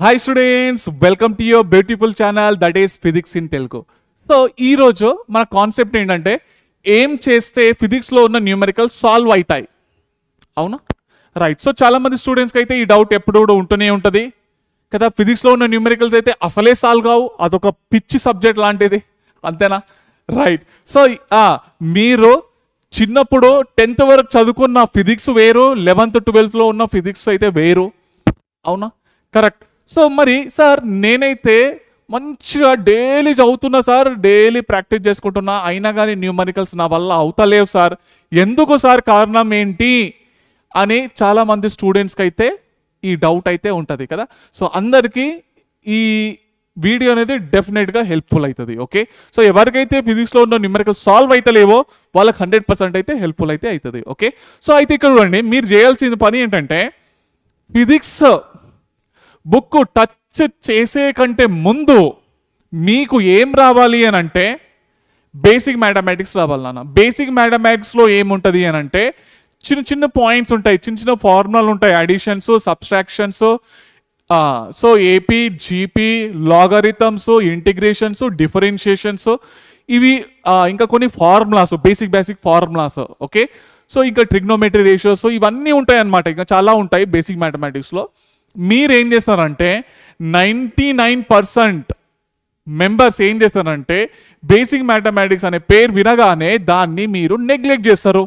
Hi students, welcome to your beautiful channel that is physics in Telugu. So ఈరోజు మన concept ఏంటంటే ఏం చేస్తే ఫిజిక్స్లో ఉన్న న్యూమరికల్ సాల్వ్ అవుతాయి. అవునా? రైట్. సో చాలామంది స్టూడెంట్స్కి అయితే ఈ డౌట్ ఎప్పుడు కూడా ఉంటూనే ఉంటుంది కదా, ఫిజిక్స్లో ఉన్న న్యూమరికల్స్ అయితే అసలే సాల్వ్ కావు, అదొక పిచ్చి సబ్జెక్ట్ లాంటిది, అంతేనా? రైట్. సో మీరు చిన్నప్పుడు 10th వరకు చదువుకున్న ఫిజిక్స్ వేరు, 11th 12th ఉన్న ఫిజిక్స్ అయితే వేరు. అవునా? కరెక్ట్. సో మరి సార్ నేనైతే మంచిగా డైలీ చదువుతున్నా సార్, డైలీ ప్రాక్టీస్ చేసుకుంటున్నా, అయినా కానీ న్యూమరికల్స్ నా వల్ల అవుతలేవు సార్, ఎందుకు సార్, కారణం ఏంటి అని చాలామంది స్టూడెంట్స్కి అయితే ఈ డౌట్ అయితే ఉంటుంది కదా. సో అందరికీ ఈ వీడియో అనేది డెఫినెట్గా హెల్ప్ఫుల్ అవుతుంది. ఓకే, సో ఎవరికైతే ఫిజిక్స్లో ఉన్న న్యూమరికల్ సాల్వ్ అవుతలేవో వాళ్ళకి 100% అయితే హెల్ప్ఫుల్ అయితే అవుతుంది. ఓకే, సో అయితే ఇక్కడ చూడండి, మీరు చేయాల్సిన పని ఏంటంటే ఫిజిక్స్ బుక్ టచ్ చేసే కంటే ముందు మీకు ఏం రావాలి అని అంటే బేసిక్ మ్యాథమెటిక్స్ రావాలి నాన్న. బేసిక్ మ్యాథమెటిక్స్లో ఏముంటుంది అని అంటే చిన్న చిన్న పాయింట్స్ ఉంటాయి, చిన్న చిన్న ఫార్ములాలు ఉంటాయి, additions, subtractions, so AP, GP, logarithms, integrations, differentiations, ఇవి ఇంకా కొన్ని formulas, basic formulas. Okay, so ఇంకా ట్రిగ్నోమెట్రీ రేషియోస్, ఇవన్నీ ఉంటాయి అన్నమాట, ఇంకా చాలా ఉంటాయి బేసిక్ మ్యాథమెటిక్స్లో. మీరు ఏం చేస్తారంటే 99% మెంబర్స్ ఏం చేస్తారంటే బేసిక్ మ్యాథమెటిక్స్ అనే పేరు వినగానే దాన్ని మీరు నెగ్లెక్ట్ చేస్తారు.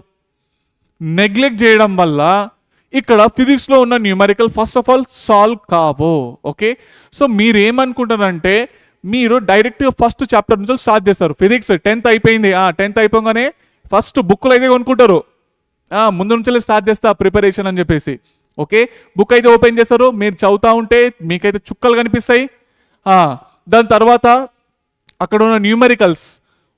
నెగ్లెక్ట్ చేయడం వల్ల ఇక్కడ ఫిజిక్స్లో ఉన్న numerical first of all solve కావు. ఓకే, సో మీరు ఏమనుకుంటారంటే మీరు డైరెక్ట్గా ఫస్ట్ చాప్టర్ నుంచి స్టార్ట్ చేస్తారు. ఫిజిక్స్ 10th అయిపోయింది, 10th అయిపోగానే ఫస్ట్ బుక్లు అయితే కొనుక్కుంటారు, ముందు నుంచి స్టార్ట్ చేస్తా ప్రిపరేషన్ అని చెప్పేసి. ఓకే, బుక్ అయితే ఓపెన్ చేస్తారు, మీరు చదువుతూ ఉంటే మీకైతే చుక్కలు కనిపిస్తాయి. దాని తర్వాత అక్కడ ఉన్న న్యూమరికల్స్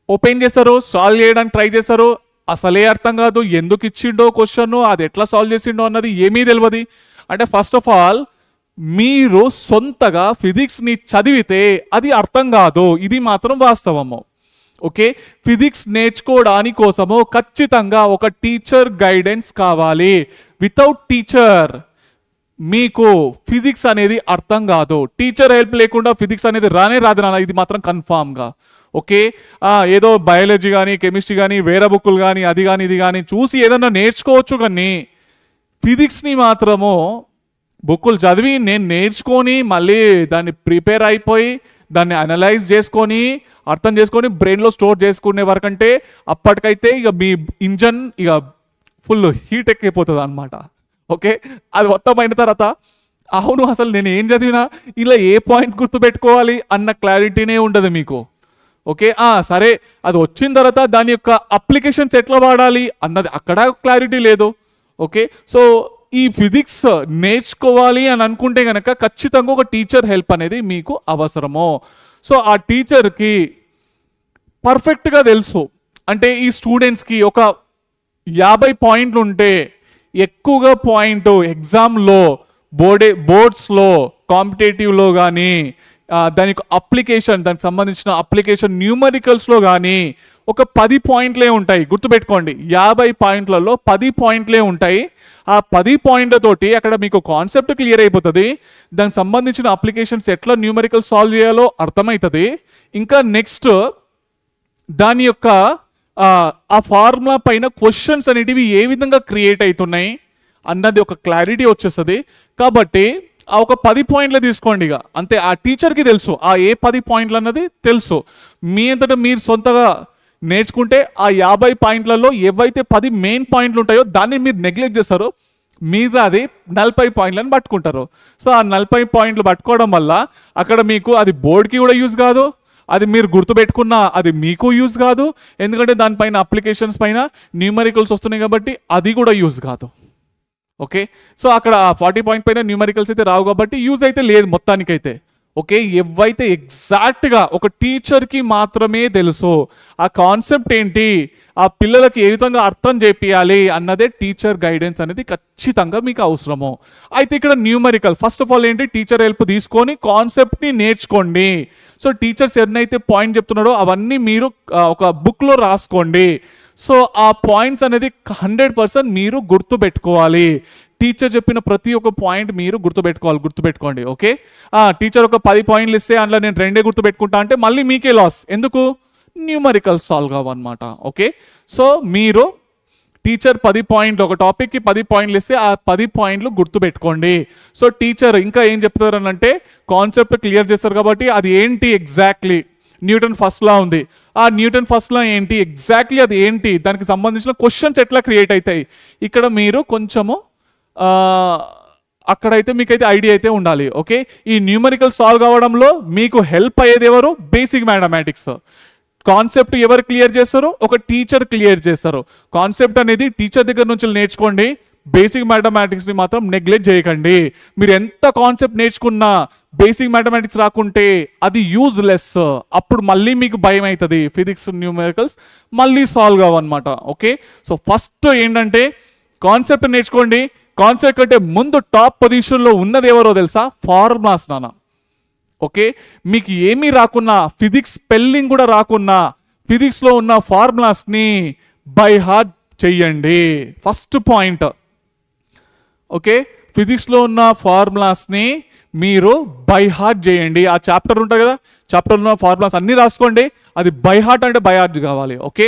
ఓపెన్ చేస్తారు, సాల్వ్ చేయడానికి ట్రై చేస్తారు, అసలే అర్థం కాదు, ఎందుకు ఇచ్చిండో క్వశ్చన్, అది ఎట్లా సాల్వ్ చేసిండో అన్నది ఏమీ తెలియదు. అంటే ఫస్ట్ ఆఫ్ ఆల్ మీరు సొంతగా ఫిజిక్స్ని చదివితే అది అర్థం కాదు, ఇది మాత్రం వాస్తవము. ఓకే, ఫిజిక్స్ నేర్చుకోవడానికి కోసము ఖచ్చితంగా ఒక టీచర్ గైడెన్స్ కావాలి. వితౌట్ టీచర్ మీకు ఫిజిక్స్ అనేది అర్థం కాదు. టీచర్ హెల్ప్ లేకుండా ఫిజిక్స్ అనేది రానే రాదు నాన్న, ఇది మాత్రం కన్ఫామ్గా. ఓకే, ఏదో బయాలజీ కానీ కెమిస్ట్రీ కానీ వేరే బుక్కులు కానీ అది కానీ ఇది కానీ చూసి ఏదన్నా నేర్చుకోవచ్చు, కానీ ఫిజిక్స్ని మాత్రము బుక్కులు చదివి నేను నేర్చుకొని మళ్ళీ దాన్ని ప్రిపేర్ అయిపోయి దాన్ని అనలైజ్ చేసుకొని అర్థం చేసుకొని బ్రెయిన్లో స్టోర్ చేసుకునే వరకంటే అప్పటికైతే ఇక మీ ఇంజన్ ఇక ఫుల్ హీట్ ఎక్కిపోతుంది అనమాట. ఓకే, అది మొత్తం అయిన తర్వాత అవును అసలు నేను ఏం చదివినా ఇలా ఏ పాయింట్ గుర్తుపెట్టుకోవాలి అన్న క్లారిటీనే ఉండదు మీకు. ఓకే, సరే అది వచ్చిన తర్వాత దాని యొక్క అప్లికేషన్స్ ఎట్లా వాడాలి అన్నది అక్కడ క్లారిటీ లేదు. ఓకే, సో ఈ ఫిజిక్స్ నేర్చుకోవాలి అని అనుకుంటే కనుక ఖచ్చితంగా ఒక టీచర్ హెల్ప్ అనేది మీకు అవసరము. సో ఆ టీచర్కి పర్ఫెక్ట్గా తెలుసు, అంటే ఈ స్టూడెంట్స్కి ఒక 50 పాయింట్లు ఉంటే ఎక్కువగా పాయింట్ ఎగ్జామ్లో బోర్డ్స్లో కాంపిటేటివ్లో కానీ దానికి అప్లికేషన్, దానికి సంబంధించిన అప్లికేషన్ న్యూమరికల్స్లో కానీ ఒక 10 పాయింట్లే ఉంటాయి. గుర్తుపెట్టుకోండి, 50 పాయింట్లలో 10 పాయింట్లే ఉంటాయి. ఆ 10 పాయింట్లతోటి అక్కడ మీకు కాన్సెప్ట్ క్లియర్ అయిపోతుంది, దానికి సంబంధించిన అప్లికేషన్స్ ఎట్లా న్యూమరికల్ సాల్వ్ చేయాలో అర్థమవుతుంది. ఇంకా నెక్స్ట్ దాని యొక్క ఆ ఫార్ములా పైన క్వశ్చన్స్ అనేటివి ఏ విధంగా క్రియేట్ అవుతున్నాయి అన్నది ఒక క్లారిటీ వచ్చేస్తుంది. కాబట్టి ఆ ఒక 10 పాయింట్లు తీసుకోండి, ఇక అంతే. ఆ టీచర్కి తెలుసు ఆ ఏ 10 పాయింట్లు అన్నది తెలుసు. మీ అంతటా మీరు సొంతగా నేర్చుకుంటే ఆ 50 పాయింట్లలో ఏవైతే 10 మెయిన్ పాయింట్లు ఉంటాయో దాన్ని మీరు నెగ్లెక్ట్ చేస్తారో మీద అది 40 పాయింట్లను పట్టుకుంటారు. సో ఆ 40 పాయింట్లు పట్టుకోవడం వల్ల అక్కడ మీకు అది బోర్డ్కి కూడా యూజ్ కాదు, అది మీరు గుర్తుపెట్టుకున్న అది మీకు యూజ్ కాదు, ఎందుకంటే దానిపైన అప్లికేషన్స్ పైన న్యూమరికల్స్ వస్తున్నాయి కాబట్టి అది కూడా యూజ్ కాదు. ఓకే, సో అక్కడ 40 పాయింట్ పైన న్యూమరికల్స్ అయితే రావు కాబట్టి యూజ్ అయితే లేదు మొత్తానికైతే. ఓకే, ఏవైతే ఎగ్జాక్ట్గా ఒక టీచర్కి మాత్రమే తెలుసు ఆ కాన్సెప్ట్ ఏంటి, ఆ పిల్లలకి ఏ విధంగా అర్థం చేపియాలి అన్నదే టీచర్ గైడెన్స్ అనేది ఖచ్చితంగా మీకు అవసరము. అయితే ఇక్కడ న్యూమరికల్ ఫస్ట్ ఆఫ్ ఆల్ ఏంటి, టీచర్ హెల్ప్ తీసుకొని కాన్సెప్ట్ని నేర్చుకోండి. సో టీచర్స్ ఎన్నైతే పాయింట్ చెప్తున్నాడో అవన్నీ మీరు ఒక బుక్లో రాసుకోండి. సో ఆ పాయింట్స్ అనేది 100% మీరు గుర్తుపెట్టుకోవాలి. టీచర్ చెప్పిన ప్రతి ఒక్క పాయింట్ మీరు గుర్తుపెట్టుకోండి. ఓకే, టీచర్ ఒక 10 పాయింట్లు ఇస్తే అందులో నేను 2 గుర్తుపెట్టుకుంటా అంటే మళ్ళీ మీకే లాస్. ఎందుకు? న్యూమరికల్ సాల్వ్ కావన్నమాట. ఓకే, సో మీరు టీచర్ 10 పాయింట్లు ఒక టాపిక్కి 10 పాయింట్లు ఇస్తే ఆ 10 పాయింట్లు గుర్తుపెట్టుకోండి. సో టీచర్ ఇంకా ఏం చెప్తారనంటే కాన్సెప్ట్ క్లియర్ చేస్తారు కాబట్టి అది ఏంటి ఎగ్జాక్ట్లీ న్యూటన్ ఫస్ట్ లా ఉంది. ఆ న్యూటన్ ఫస్ట్ లా ఏంటి ఎగ్జాక్ట్లీ అది ఏంటి, దానికి సంబంధించిన క్వశ్చన్స్ ఎట్లా క్రియేట్ అవుతాయి, ఇక్కడ మీరు కొంచెము అక్కడైతే మీకైతే ఐడియా అయితే ఉండాలి. ఓకే, ఈ న్యూమరికల్ సాల్వ్ కావడంలో మీకు హెల్ప్ అయ్యేది ఎవరు? Basic mathematics. కాన్సెప్ట్ ఎవరు క్లియర్ చేస్తారు? ఒక టీచర్ క్లియర్ చేస్తారు. కాన్సెప్ట్ అనేది టీచర్ దగ్గర నుంచి నేర్చుకోండి. బేసిక్ మ్యాథమెటిక్స్ని మాత్రం నెగ్లెక్ట్ చేయకండి. మీరు ఎంత కాన్సెప్ట్ నేర్చుకున్నా బేసిక్ మ్యాథమెటిక్స్ రాకుంటే అది యూజ్లెస్. అప్పుడు మళ్ళీ మీకు భయం అవుతుంది, ఫిజిక్స్ న్యూమరికల్స్ మళ్ళీ సాల్వ్ కావన్నమాట. ఓకే, సో ఫస్ట్ ఏంటంటే కాన్సెప్ట్ నేర్చుకోండి. కాన్సెప్ట్ కంటే ముందు టాప్ పొజిషన్లో ఉన్నది ఎవరో తెలుసా? ఫార్ములాస్ నాన్న. ఓకే, మీకు ఏమీ రాకున్నా, ఫిజిక్స్ స్పెల్లింగ్ కూడా రాకున్నా ఫిజిక్స్లో ఉన్న ఫార్ములాస్ని బై హార్ట్ చెయ్యండి. First point. ఓకే, ఫిజిక్స్లో ఉన్న ఫార్ములాస్ని మీరు బై హార్ట్ చేయండి. ఆ చాప్టర్ ఉంటుంది కదా, చాప్టర్లో ఉన్న ఫార్ములాస్ అన్నీ రాసుకోండి. అది బై హార్ట్ అంటే బై హార్ట్ కావాలి. ఓకే,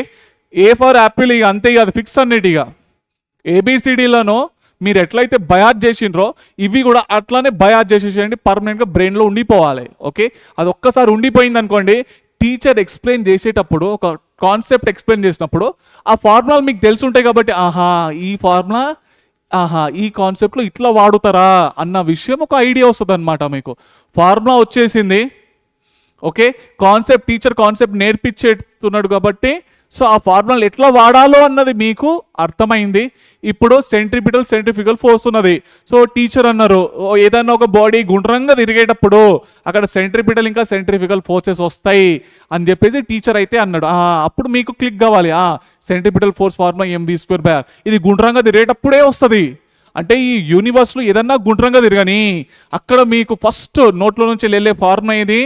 ఏ ఫర్ యాపిల్ ఇక అంతే, అది ఫిక్స్ అన్నిటిగా. ఏబిసిడీలను మీరు ఎట్లయితే బయాట్ చేసిండ్రో ఇవి కూడా అట్లానే బయాట్ చేసేసేయండి, పర్మనెంట్గా బ్రెయిన్లో ఉండిపోవాలి. ఓకే, అది ఒక్కసారి ఉండిపోయింది అనుకోండి, టీచర్ ఎక్స్ప్లెయిన్ చేసేటప్పుడు ఒక కాన్సెప్ట్ ఎక్స్ప్లెయిన్ చేసినప్పుడు ఆ ఫార్ములాలు మీకు తెలిసి ఉంటాయి కాబట్టి ఈ ఫార్ములా ఈ కాన్సెప్ట్లో ఇట్లా వాడుతారా అన్న విషయం ఒక ఐడియా వస్తుంది అనమాట మీకు. ఫార్ములా వచ్చేసింది. ఓకే, టీచర్ కాన్సెప్ట్ నేర్పించేస్తున్నాడు కాబట్టి సో ఆ ఫార్ములాలు ఎట్లా వాడాలో అన్నది మీకు అర్థమైంది. ఇప్పుడు సెంట్రిపిటల్ ఫోర్స్ ఉన్నది. సో టీచర్ అన్నారు ఏదైనా ఒక బాడీ గుండ్రంగా తిరిగేటప్పుడు అక్కడ సెంట్రిపిటల్ ఇంకా సెంట్రిఫికల్ ఫోర్సెస్ వస్తాయి అని చెప్పేసి టీచర్ అయితే అన్నాడు. అప్పుడు మీకు క్లిక్ కావాలి, సెంట్రిపిటల్ ఫోర్స్ ఫార్ములా mv²/r ఇది గుండ్రంగా తిరిగేటప్పుడే వస్తుంది. అంటే ఈ యూనివర్స్లో ఏదన్నా గుండ్రంగా తిరగని అక్కడ మీకు ఫస్ట్ నోట్లో నుంచి వెళ్ళే ఫార్ములా ఏది?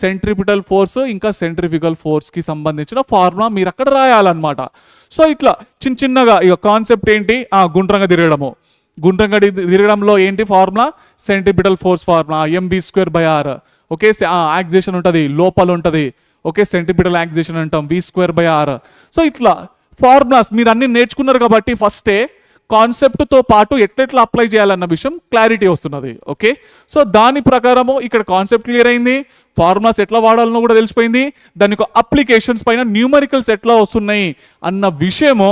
సెంట్రిపిటల్ ఫోర్స్ ఇంకా సెంట్రిఫికల్ ఫోర్స్కి సంబంధించిన ఫార్ములా మీరు అక్కడ రాయాలన్నమాట. సో ఇట్లా చిన్నగా ఇక కాన్సెప్ట్ ఏంటి? గుండ్రంగా తిరగడంలో ఏంటి formula? Centripetal force formula mv²/r. Okay, acceleration ఉంటుంది, లోపల ఉంటుంది. ఓకే, సెంట్రిపిటల్ యాక్సిలేషన్ అంటాం v²/r. సో ఇట్లా ఫార్ములాస్ మీరు అన్ని నేర్చుకున్నారు కాబట్టి ఫస్టే కాన్సెప్ట్తో పాటు ఎట్లెట్లా అప్లై చేయాలన్న విషయం క్లారిటీ వస్తున్నది. ఓకే, సో దాని ప్రకారము ఇక్కడ కాన్సెప్ట్ క్లియర్ అయింది, ఫార్ములాస్ ఎట్లా వాడాలనో కూడా తెలిసిపోయింది, దానికి అప్లికేషన్స్ పైన న్యూమరికల్స్ ఎట్లా వస్తున్నాయి అన్న విషయము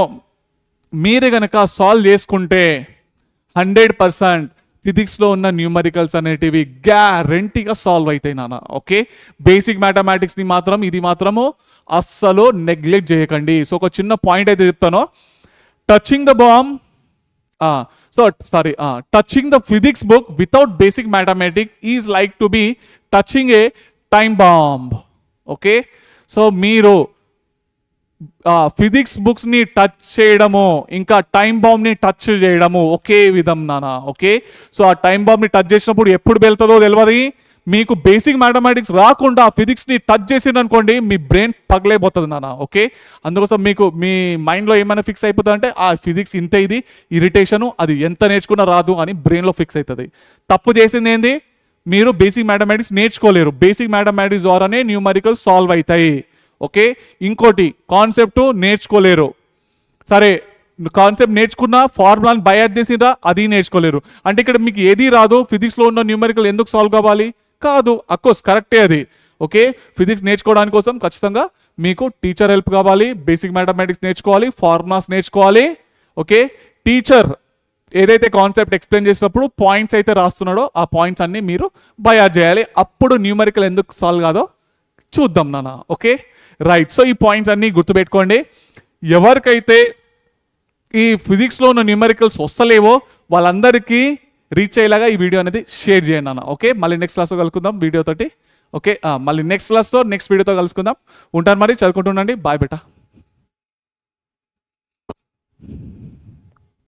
మీరే గనక సాల్వ్ చేసుకుంటే 100% ఫిజిక్స్లో ఉన్న న్యూమరికల్స్ అనేటివి గ్యారంటీగా సాల్వ్ అవుతాయి నాన్న. ఓకే, బేసిక్ మ్యాథమెటిక్స్ని మాత్రం ఇది మాత్రము అస్సలు నెగ్లెక్ట్ చేయకండి. సో ఒక చిన్న పాయింట్ అయితే చెప్తాను. Touching the bomb touching the physics book without basic mathematics is like to be touching a time bomb. Okay, so మీరు ఫిజిక్స్ బుక్స్ ని టచ్ చేయడము ఇంకా టైం బాంబ్ ని టచ్ చేయడము ఒకే విధం నాన్న. ఓకే, సో ఆ టైం బాంబ్ ని టచ్ చేసినప్పుడు ఎప్పుడు వెళ్తుందో తెలియదు. మీకు బేసిక్ మ్యాథమెటిక్స్ రాకుండా ఫిజిక్స్ని టచ్ చేసింది అనుకోండి మీ బ్రెయిన్ పగలైపోతుంది నాన్న. ఓకే, అందుకోసం మీకు మీ మైండ్లో ఏమైనా ఫిక్స్ అయిపోతుంది అంటే ఆ ఫిజిక్స్ ఇంతే, ఇది ఇరిటేషను, అది ఎంత నేర్చుకున్నా రాదు అని బ్రెయిన్లో ఫిక్స్ అవుతుంది. తప్పు చేసింది ఏంది? మీరు బేసిక్ మ్యాథమెటిక్స్ నేర్చుకోలేరు. బేసిక్ మ్యాథమెటిక్స్ ద్వారానే న్యూమరికల్ సాల్వ్ అవుతాయి. ఓకే, ఇంకోటి కాన్సెప్ట్ నేర్చుకోలేరు. సరే, కాన్సెప్ట్ నేర్చుకున్నా ఫార్ములాని బయాట్ చేసిండ్రా అది నేర్చుకోలేరు. అంటే ఇక్కడ మీకు ఏది రాదు, ఫిజిక్స్లో ఉన్న న్యూమరికల్ ఎందుకు సాల్వ్ కావాలి? కాదు, అఫ్కోర్స్ కరెక్టే అది. ఓకే, ఫిజిక్స్ నేర్చుకోవడానికి కోసం ఖచ్చితంగా మీకు టీచర్ హెల్ప్ కావాలి, బేసిక్ మ్యాథమెటిక్స్ నేర్చుకోవాలి, ఫార్ములాస్ నేర్చుకోవాలి. ఓకే, టీచర్ ఏదైతే కాన్సెప్ట్ ఎక్స్ప్లెయిన్ చేసినప్పుడు పాయింట్స్ అయితే రాస్తున్నాడో ఆ పాయింట్స్ అన్ని మీరు బయాట్ చేయాలి. అప్పుడు న్యూమరికల్ ఎందుకు సాల్వ్ కాదో చూద్దాం నాన్న. Okay, right. సో ఈ పాయింట్స్ అన్ని గుర్తుపెట్టుకోండి. ఎవరికైతే ఈ ఫిజిక్స్లో ఉన్న న్యూమరికల్స్ వస్తలేవో వాళ్ళందరికీ రీచ్ అయ్యేలాగా ఈ వీడియో అనేది షేర్ చేయండి అన్న. ఓకే, మళ్ళీ నెక్స్ట్ క్లాస్లో కలుసుకుందాం వీడియోతోటి. ఓకే, మళ్ళీ నెక్స్ట్ వీడియోతో కలుసుకుందాం. ఉంటాను మరి, చదువుకుంటుండండి. బాయ్ బేటా.